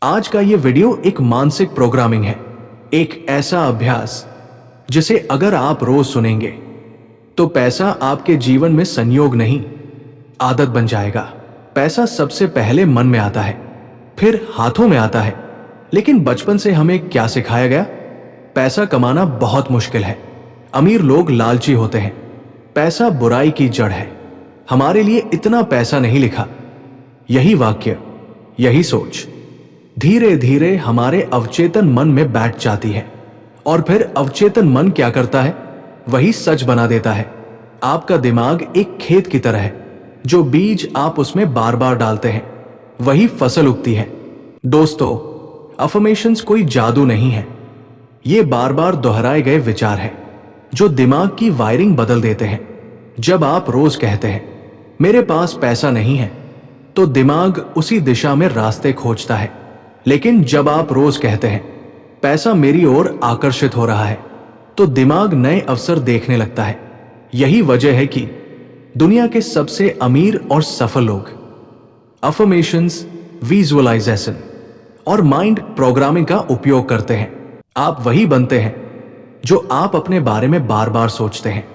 आज का ये वीडियो एक मानसिक प्रोग्रामिंग है, एक ऐसा अभ्यास जिसे अगर आप रोज सुनेंगे तो पैसा आपके जीवन में संयोग नहीं, आदत बन जाएगा। पैसा सबसे पहले मन में आता है, फिर हाथों में आता है। लेकिन बचपन से हमें क्या सिखाया गया? पैसा कमाना बहुत मुश्किल है, अमीर लोग लालची होते हैं, पैसा बुराई की जड़ है, हमारे लिए इतना पैसा नहीं लिखा। यही वाक्य, यही सोच धीरे धीरे हमारे अवचेतन मन में बैठ जाती है और फिर अवचेतन मन क्या करता है? वही सच बना देता है। आपका दिमाग एक खेत की तरह है, जो बीज आप उसमें बार बार डालते हैं वही फसल उगती है। दोस्तों, अफर्मेशंस कोई जादू नहीं है, ये बार बार दोहराए गए विचार है जो दिमाग की वायरिंग बदल देते हैं। जब आप रोज कहते हैं मेरे पास पैसा नहीं है, तो दिमाग उसी दिशा में रास्ते खोजता है। लेकिन जब आप रोज कहते हैं पैसा मेरी ओर आकर्षित हो रहा है, तो दिमाग नए अवसर देखने लगता है। यही वजह है कि दुनिया के सबसे अमीर और सफल लोग अफर्मेशंस, विजुअलाइजेशन और माइंड प्रोग्रामिंग का उपयोग करते हैं। आप वही बनते हैं जो आप अपने बारे में बार बार सोचते हैं।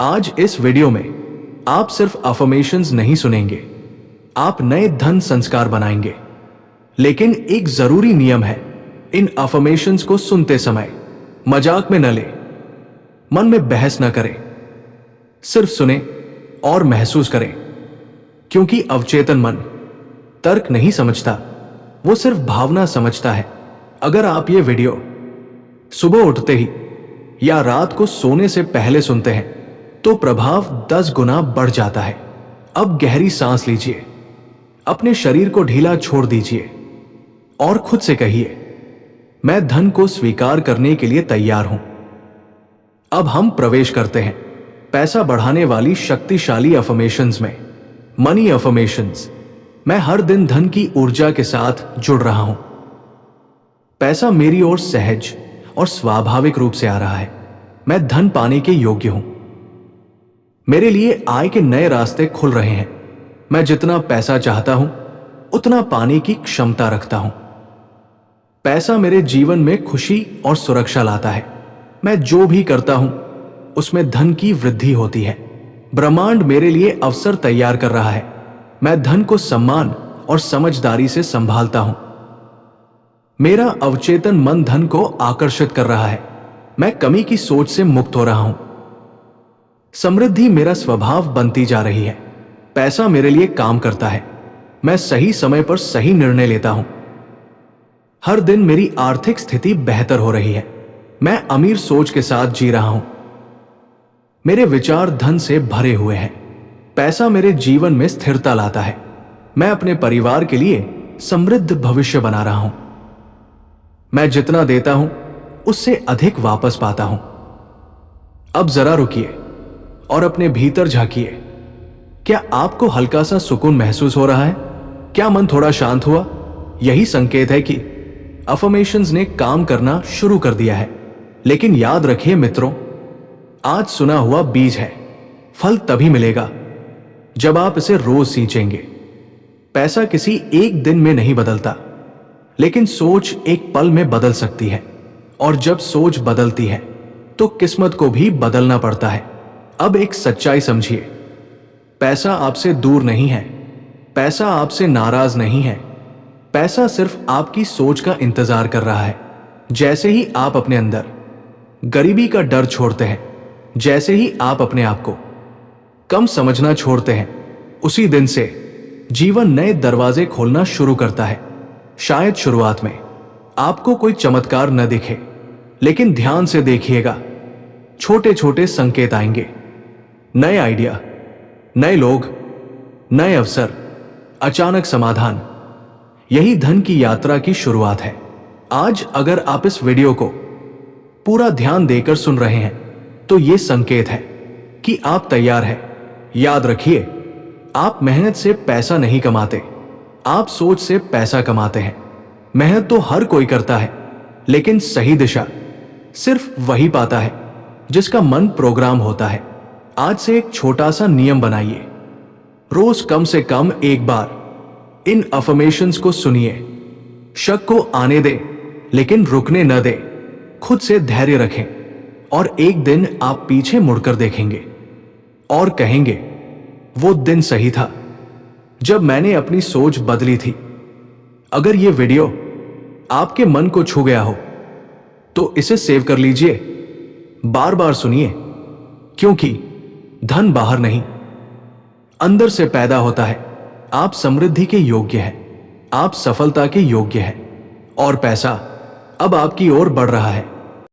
आज इस वीडियो में आप सिर्फ अफर्मेशंस नहीं सुनेंगे, आप नए धन संस्कार बनाएंगे। लेकिन एक जरूरी नियम है, इन अफर्मेशंस को सुनते समय मजाक में न ले, मन में बहस न करें, सिर्फ सुने और महसूस करें। क्योंकि अवचेतन मन तर्क नहीं समझता, वो सिर्फ भावना समझता है। अगर आप ये वीडियो सुबह उठते ही या रात को सोने से पहले सुनते हैं तो प्रभाव 10 गुना बढ़ जाता है। अब गहरी सांस लीजिए, अपने शरीर को ढीला छोड़ दीजिए और खुद से कहिए, मैं धन को स्वीकार करने के लिए तैयार हूं। अब हम प्रवेश करते हैं पैसा बढ़ाने वाली शक्तिशाली अफर्मेशंस में। Money affirmations. मैं हर दिन धन की ऊर्जा के साथ जुड़ रहा हूं। पैसा मेरी ओर सहज और स्वाभाविक रूप से आ रहा है। मैं धन पाने के योग्य हूं। मेरे लिए आय के नए रास्ते खुल रहे हैं। मैं जितना पैसा चाहता हूं उतना पाने की क्षमता रखता हूं। पैसा मेरे जीवन में खुशी और सुरक्षा लाता है। मैं जो भी करता हूं उसमें धन की वृद्धि होती है। ब्रह्मांड मेरे लिए अवसर तैयार कर रहा है। मैं धन को सम्मान और समझदारी से संभालता हूं। मेरा अवचेतन मन धन को आकर्षित कर रहा है। मैं कमी की सोच से मुक्त हो रहा हूं। समृद्धि मेरा स्वभाव बनती जा रही है। पैसा मेरे लिए काम करता है। मैं सही समय पर सही निर्णय लेता हूं। हर दिन मेरी आर्थिक स्थिति बेहतर हो रही है। मैं अमीर सोच के साथ जी रहा हूं। मेरे विचार धन से भरे हुए हैं। पैसा मेरे जीवन में स्थिरता लाता है। मैं अपने परिवार के लिए समृद्ध भविष्य बना रहा हूं। मैं जितना देता हूं उससे अधिक वापस पाता हूं। अब जरा रुकिए और अपने भीतर झांकिए। क्या आपको हल्का सा सुकून महसूस हो रहा है? क्या मन थोड़ा शांत हुआ? यही संकेत है कि अफर्मेशंस ने काम करना शुरू कर दिया है। लेकिन याद रखिए मित्रों, आज सुना हुआ बीज है, फल तभी मिलेगा जब आप इसे रोज सींचेंगे। पैसा किसी एक दिन में नहीं बदलता, लेकिन सोच एक पल में बदल सकती है। और जब सोच बदलती है तो किस्मत को भी बदलना पड़ता है। अब एक सच्चाई समझिए, पैसा आपसे दूर नहीं है, पैसा आपसे नाराज नहीं है। पैसा सिर्फ आपकी सोच का इंतजार कर रहा है। जैसे ही आप अपने अंदर गरीबी का डर छोड़ते हैं, जैसे ही आप अपने आप को कम समझना छोड़ते हैं, उसी दिन से जीवन नए दरवाजे खोलना शुरू करता है। शायद शुरुआत में आपको कोई चमत्कार न दिखे, लेकिन ध्यान से देखिएगा, छोटे छोटे संकेत आएंगे। नए आइडिया, नए लोग, नए अवसर, अचानक समाधान। यही धन की यात्रा की शुरुआत है। आज अगर आप इस वीडियो को पूरा ध्यान देकर सुन रहे हैं तो यह संकेत है कि आप तैयार हैं। याद रखिए, आप मेहनत से पैसा नहीं कमाते, आप सोच से पैसा कमाते हैं। मेहनत तो हर कोई करता है, लेकिन सही दिशा सिर्फ वही पाता है जिसका मन प्रोग्राम होता है। आज से एक छोटा सा नियम बनाइए, रोज कम से कम एक बार इन अफर्मेशंस को सुनिए। शक को आने दें, लेकिन रुकने न दें। खुद से धैर्य रखें और एक दिन आप पीछे मुड़कर देखेंगे और कहेंगे, वो दिन सही था जब मैंने अपनी सोच बदली थी। अगर ये वीडियो आपके मन को छू गया हो तो इसे सेव कर लीजिए, बार बार सुनिए, क्योंकि धन बाहर नहीं, अंदर से पैदा होता है। आप समृद्धि के योग्य हैं, आप सफलता के योग्य हैं और पैसा अब आपकी ओर बढ़ रहा है।